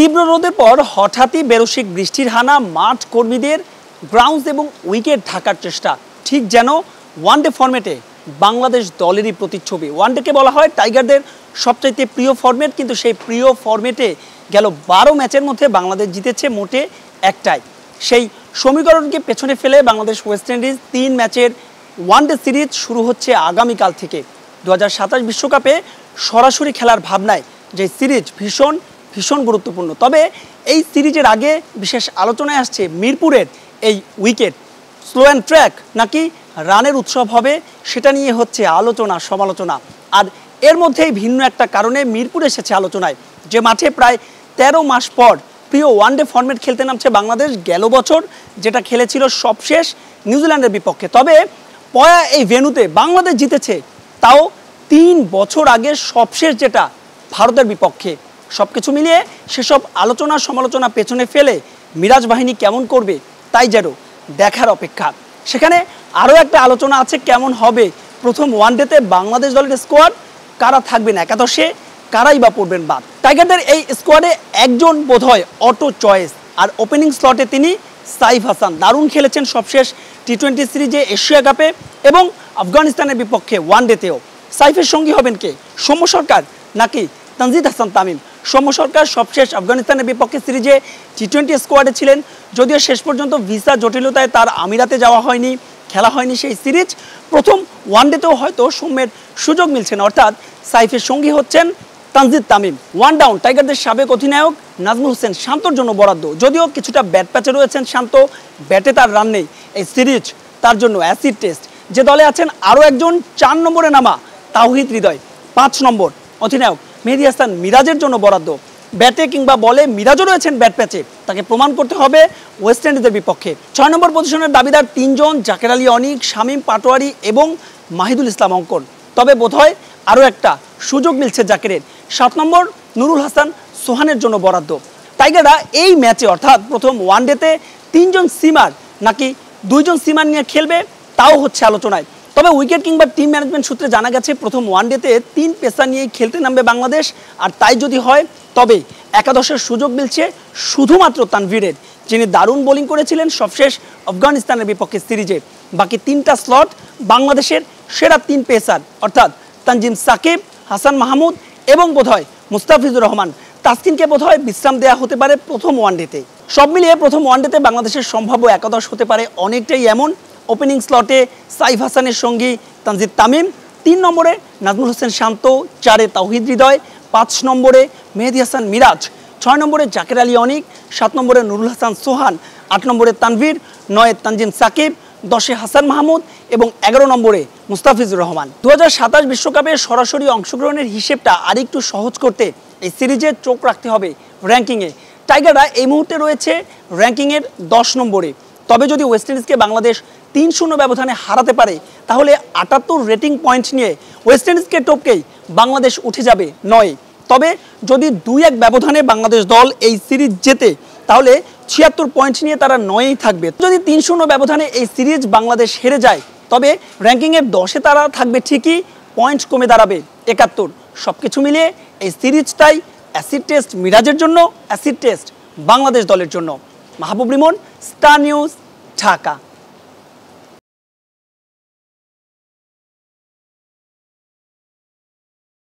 তীব্র রোদের পর হঠাৎই বেরসিক বৃষ্টির হানা মাঠ কর্মীদের গ্রাউন্ডস এবং উইকেট ঢাকার চেষ্টা, ঠিক যেন ওয়ানডে ফরম্যাটে বাংলাদেশ দলেরই প্রতিচ্ছবি। ওয়ানডেকে বলা হয় টাইগারদের সবচাইতে প্রিয় ফরম্যাট, কিন্তু সেই প্রিয় ফরম্যাটে গেল 12 ম্যাচের মধ্যে বাংলাদেশ জিতেছে মোটে একটাই। সেই সমীকরণকে পেছনে ফেলে বাংলাদেশ ওয়েস্ট ইন্ডিজ 3 ম্যাচের ওয়ানডে সিরিজ শুরু হচ্ছে আগামীকাল থেকে। 2027 বিশ্বকাপে সরাসরি খেলার ভাবনায় যে সিরিজ ভীষণ ভীষণ গুরুত্বপূর্ণ। তবে এই সিরিজের আগে বিশেষ আলোচনায় আসছে মিরপুরের এই উইকেট স্লো অ্যান্ড ট্র্যাক নাকি রানের উৎসব হবে, সেটা নিয়ে হচ্ছে আলোচনা সমালোচনা। আর এর মধ্যেই ভিন্ন একটা কারণে মিরপুর এসেছে আলোচনায়, যে মাঠে প্রায় 13 মাস পর প্রিয় ওয়ানডে ফরম্যাট খেলতে নামছে বাংলাদেশ। গেল বছর যেটা খেলেছিল সবশেষ নিউজিল্যান্ডের বিপক্ষে, তবে পয়া এই ভেন্যুতে বাংলাদেশ জিতেছে, তাও 3 বছর আগে সবশেষ যেটা ভারতের বিপক্ষে। সব কিছু মিলিয়ে সেসব আলোচনা সমালোচনা পেছনে ফেলে মিরাজ বাহিনী কেমন করবে তাই যেন দেখার অপেক্ষা। সেখানে আরও একটা আলোচনা আছে, কেমন হবে প্রথম ওয়ানডেতে বাংলাদেশ দলের স্কোয়াড, কারা থাকবেন একাদশে, কারাই বা পড়বেন বাদ। টাইগারদের এই স্কোয়াডে একজন বোধহয় অটো চয়েস, আর ওপেনিং স্লটে তিনি সাইফ হাসান। দারুণ খেলেছেন সবশেষ টি20 সিরিজে, এশিয়া কাপে এবং আফগানিস্তানের বিপক্ষে ওয়ানডেতেও। সাইফের সঙ্গী হবেন কে, সৌম্য সরকার নাকি তানজিদ হাসান তামিম? সৌম্য সরকার সবশেষ আফগানিস্তানের বিপক্ষে সিরিজে টি20 স্কোয়াডে ছিলেন, যদিও শেষ পর্যন্ত ভিসা জটিলতায় তার আমিরাতে যাওয়া হয়নি, খেলা হয়নি সেই সিরিজ। প্রথম ওয়ানডেতেও হয়তো সৌম্যের সুযোগ মিলছে না, অর্থাৎ সাইফের সঙ্গী হচ্ছেন তানজিদ তামিম। ওয়ান ডাউন টাইগারদের সাবেক অধিনায়ক নাজমুল হোসেন শান্তর জন্য বরাদ্দ, যদিও কিছুটা ব্যাট প্যাচে রয়েছেন শান্ত, ব্যাটে তার রান নেই। এই সিরিজ তার জন্য অ্যাসিড টেস্ট। যে দলে আছেন আরও একজন 4 নম্বরে নামা তাওহিদ হৃদয়, 5 নম্বর অধিনায়ক মেহেদী হাসান মিরাজের জন্য বরাদ্দ। ব্যাটে কিংবা বলে মিরাজও রয়েছেন ব্যাট প্যাচে, তাকে প্রমাণ করতে হবে ওয়েস্ট ইন্ডিজের বিপক্ষে। 6 নম্বর পজিশনের দাবিদার 3 জন, জাকের আলী অনিক, শামীম পাটোয়ারি এবং মাহিদুল ইসলাম অঙ্কন। তবে বোধহয় আরও একটা সুযোগ মিলছে জাকেরের, 7 নম্বর নুরুল হাসান সোহানের জন্য বরাদ্দ। টাইগাররা এই ম্যাচে অর্থাৎ প্রথম ওয়ানডেতে 3 জন সিমার নাকি 2 জন সিমার নিয়ে খেলবে, তাও হচ্ছে আলোচনায়। তবে উইকেট কিংবা টিম ম্যানেজমেন্ট সূত্রে জানা গেছে প্রথম ওয়ানডেতে 3 পেসার নিয়েই খেলতে নামবে বাংলাদেশ। আর তাই যদি হয় তবে একাদশের সুযোগ মিলছে শুধুমাত্র তানভীরের, যিনি দারুণ বোলিং করেছিলেন সবশেষ আফগানিস্তানের বিপক্ষে সিরিজে। বাকি 3টা স্লট বাংলাদেশের সেরা 3 পেসার, অর্থাৎ তানজিম সাকিব, হাসান মাহমুদ এবং বোধহয় মুস্তাফিজুর রহমান। তাসকিনকে বোধহয় বিশ্রাম দেওয়া হতে পারে প্রথম ওয়ানডেতে। সব মিলিয়ে প্রথম ওয়ানডেতে বাংলাদেশের সম্ভাব্য একাদশ হতে পারে অনেকটাই এমন। ওপেনিং স্লটে সাইফ হাসানের সঙ্গী তানজিদ তামিম, 3 নম্বরে নাজমুল হোসেন শান্ত, 4-এ তাওহিদ হৃদয়, 5 নম্বরে মেহেদী হাসান মিরাজ, 6 নম্বরে জাকের আলী অনিক, 7 নম্বরে নুরুল হাসান সোহান, 8 নম্বরে তানভীর, 9-এ তানজিম সাকিব, 10-এ হাসান মাহমুদ এবং 11 নম্বরে মুস্তাফিজুর রহমান। 2027 বিশ্বকাপে সরাসরি অংশগ্রহণের হিসেবটা আরেকটু সহজ করতে এই সিরিজে চোখ রাখতে হবে র্যাঙ্কিংয়ে। টাইগাররা এই মুহূর্তে রয়েছে র্যাঙ্কিংয়ের 10 নম্বরে। তবে যদি ওয়েস্ট ইন্ডিজকে বাংলাদেশ 3-0 ব্যবধানে হারাতে পারে, তাহলে 78 রেটিং পয়েন্ট নিয়ে ওয়েস্ট ইন্ডিজকে টপকেই বাংলাদেশ উঠে যাবে 9-এ। তবে যদি 2-1 ব্যবধানে বাংলাদেশ দল এই সিরিজ জেতে, তাহলে 76 পয়েন্ট নিয়ে তারা 9-এই থাকবে। যদি 3-0 ব্যবধানে এই সিরিজ বাংলাদেশ হেরে যায়, তবে র্যাঙ্কিংয়ের 10-এ তারা থাকবে ঠিকই, পয়েন্ট কমে দাঁড়াবে 71। সব কিছু মিলিয়ে এই সিরিজটাই অ্যাসিড টেস্ট মিরাজের জন্য, অ্যাসিড টেস্ট বাংলাদেশ দলের জন্য। মাহবুব রিমন, স্টার নিউজ, ঢাকা।